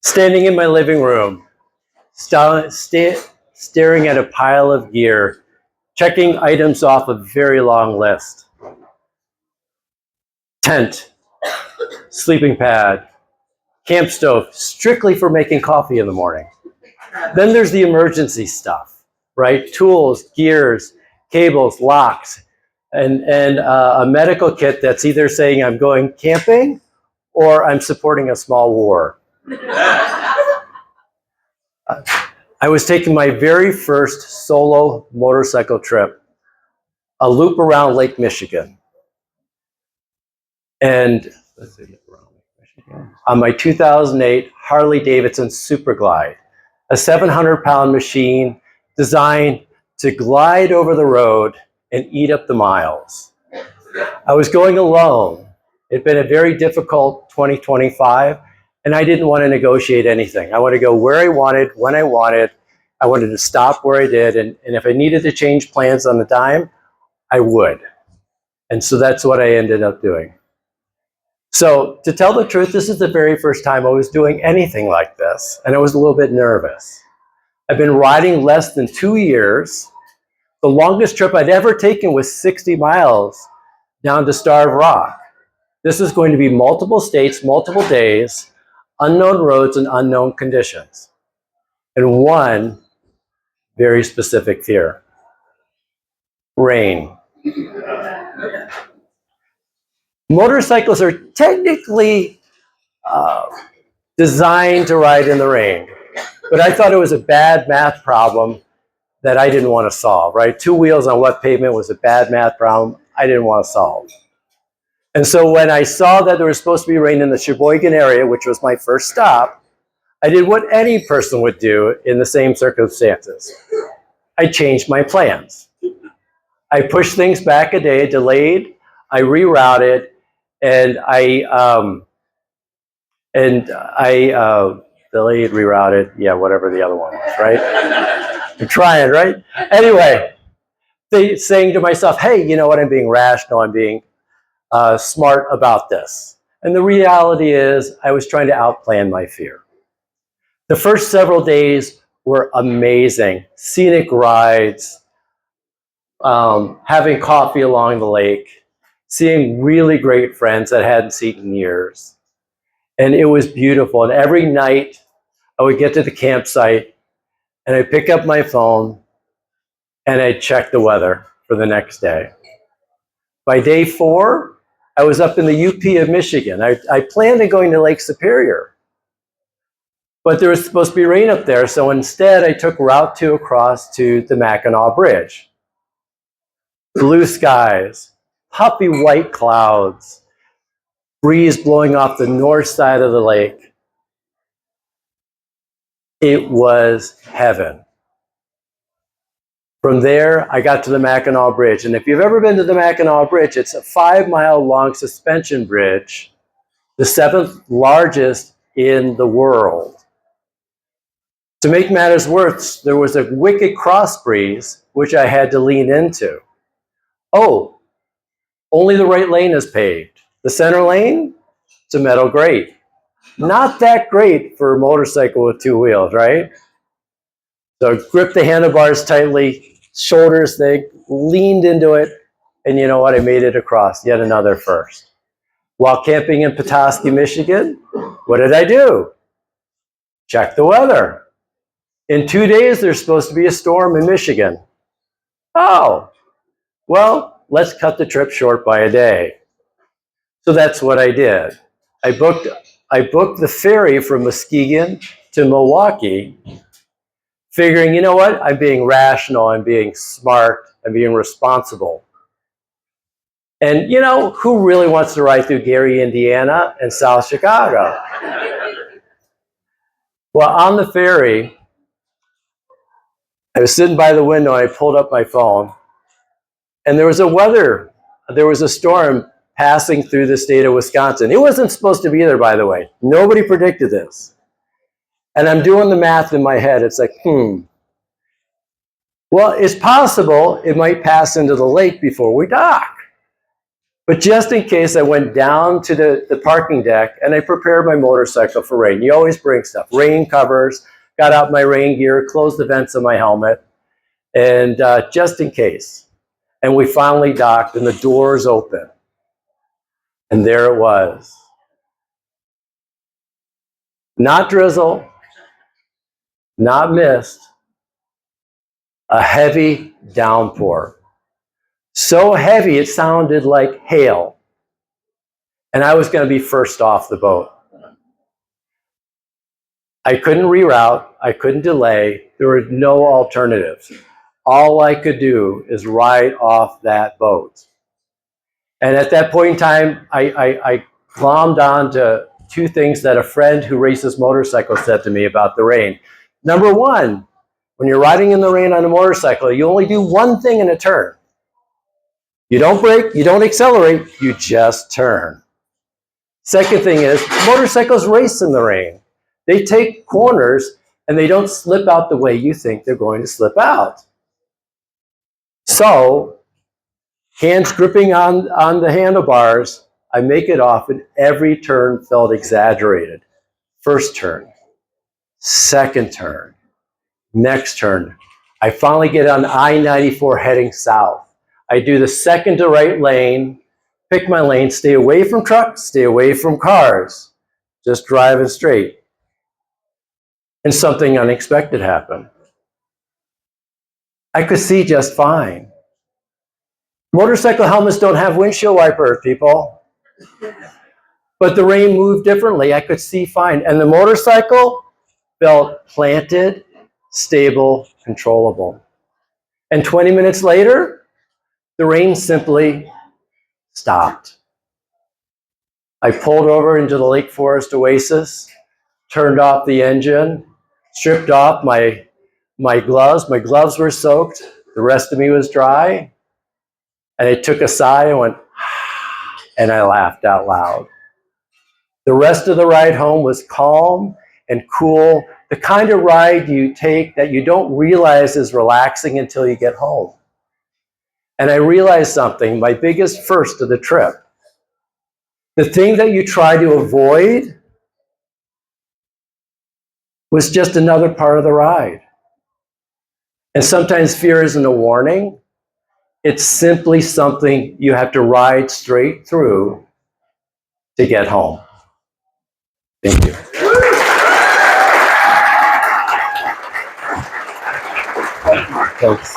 Standing in my living room, staring at a pile of gear, checking items off a very long list. Tent, sleeping pad, camp stove, strictly for making coffee in the morning. Then there's the emergency stuff, right? Tools, gears, cables, locks, and a medical kit that's either saying I'm going camping or I'm supporting a small war. I was taking my very first solo motorcycle trip, a loop around Lake Michigan. And on my 2008 Harley-Davidson Superglide, a 700-pound machine designed to glide over the road and eat up the miles. I was going alone. It'd been a very difficult 2025, and I didn't want to negotiate anything. I wanted to go where I wanted, when I wanted. I wanted to stop where I did, and if I needed to change plans on the dime, I would. And so that's what I ended up doing. So to tell the truth, this is the very first time I was doing anything like this, and I was a little bit nervous. I've been riding less than 2 years. The longest trip I'd ever taken was 60 miles down to Starved Rock. This is going to be multiple states, multiple days, unknown roads and unknown conditions. And one very specific fear: rain. Motorcycles are technically designed to ride in the rain, but I thought it was a bad math problem that I didn't want to solve, right? 2 wheels on wet pavement was a bad math problem I didn't want to solve. And so when I saw that there was supposed to be rain in the Sheboygan area, which was my first stop, I did what any person would do in the same circumstances. I changed my plans. I pushed things back a day, delayed, I rerouted, and I delayed, rerouted, yeah, whatever the other one was, right? I'm trying, right? Anyway, saying to myself, hey, you know what, I'm being rational, I'm being smart about this. And the reality is I was trying to outplan my fear. The first several days were amazing. Scenic rides, having coffee along the lake, seeing really great friends that I hadn't seen in years. And it was beautiful. And every night I would get to the campsite and I'd pick up my phone and I'd check the weather for the next day. By day 4, I was up in the UP of Michigan. I planned on going to Lake Superior, but there was supposed to be rain up there. So instead I took Route 2 across to the Mackinac Bridge. Blue skies, puffy white clouds, breeze blowing off the north side of the lake. It was heaven. From there, I got to the Mackinac Bridge. And if you've ever been to the Mackinac Bridge, it's a 5-mile-long suspension bridge, the 7th largest in the world. To make matters worse, there was a wicked cross breeze, which I had to lean into. Oh, only the right lane is paved. The center lane, it's a metal grate. Not that great for a motorcycle with 2 wheels, right? So grip the handlebars tightly, shoulders thick, leaned into it, and you know what? I made it across, yet another first. While camping in Petoskey, Michigan, what did I do? Check the weather. In 2 days, there's supposed to be a storm in Michigan. Oh, well, let's cut the trip short by a day. So that's what I did. I booked the ferry from Muskegon to Milwaukee, figuring, you know what? I'm being rational, I'm being smart, I'm being responsible. And you know, who really wants to ride through Gary, Indiana and South Chicago? Well, on the ferry, I was sitting by the window and I pulled up my phone, and there was a storm passing through the state of Wisconsin. It wasn't supposed to be there, by the way. Nobody predicted this. And I'm doing the math in my head. It's like, well, it's possible it might pass into the lake before we dock. But just in case, I went down to the parking deck and I prepared my motorcycle for rain. You always bring stuff, rain covers, got out my rain gear, closed the vents of my helmet, and just in case. And we finally docked and the doors open. And there it was. Not drizzle, not mist, a heavy downpour. So heavy it sounded like hail. And I was going to be first off the boat. I couldn't reroute, I couldn't delay, there were no alternatives. All I could do is ride off that boat. And at that point in time, I glommed on to two things that a friend who races motorcycles said to me about the rain. Number one, when you're riding in the rain on a motorcycle, you only do one thing in a turn. You don't brake, you don't accelerate, you just turn. Second thing is, motorcycles race in the rain. They take corners and they don't slip out the way you think they're going to slip out. So, hands gripping on the handlebars, I make it off and every turn felt exaggerated. First turn, second turn, next turn. I finally get on I-94 heading south. I do the second to right lane, pick my lane, stay away from trucks, stay away from cars, just driving straight. And something unexpected happened. I could see just fine. Motorcycle helmets don't have windshield wipers, people. But the rain moved differently. I could see fine. And the motorcycle felt planted, stable, controllable. And 20 minutes later, the rain simply stopped. I pulled over into the Lake Forest Oasis, turned off the engine, stripped off my gloves. My gloves were soaked. The rest of me was dry. And I took a sigh and went, and I laughed out loud. The rest of the ride home was calm and cool, the kind of ride you take that you don't realize is relaxing until you get home. And I realized something, my biggest first of the trip. The thing that you try to avoid was just another part of the ride. And sometimes fear isn't a warning. It's simply something you have to ride straight through to get home. Thank you. Thanks.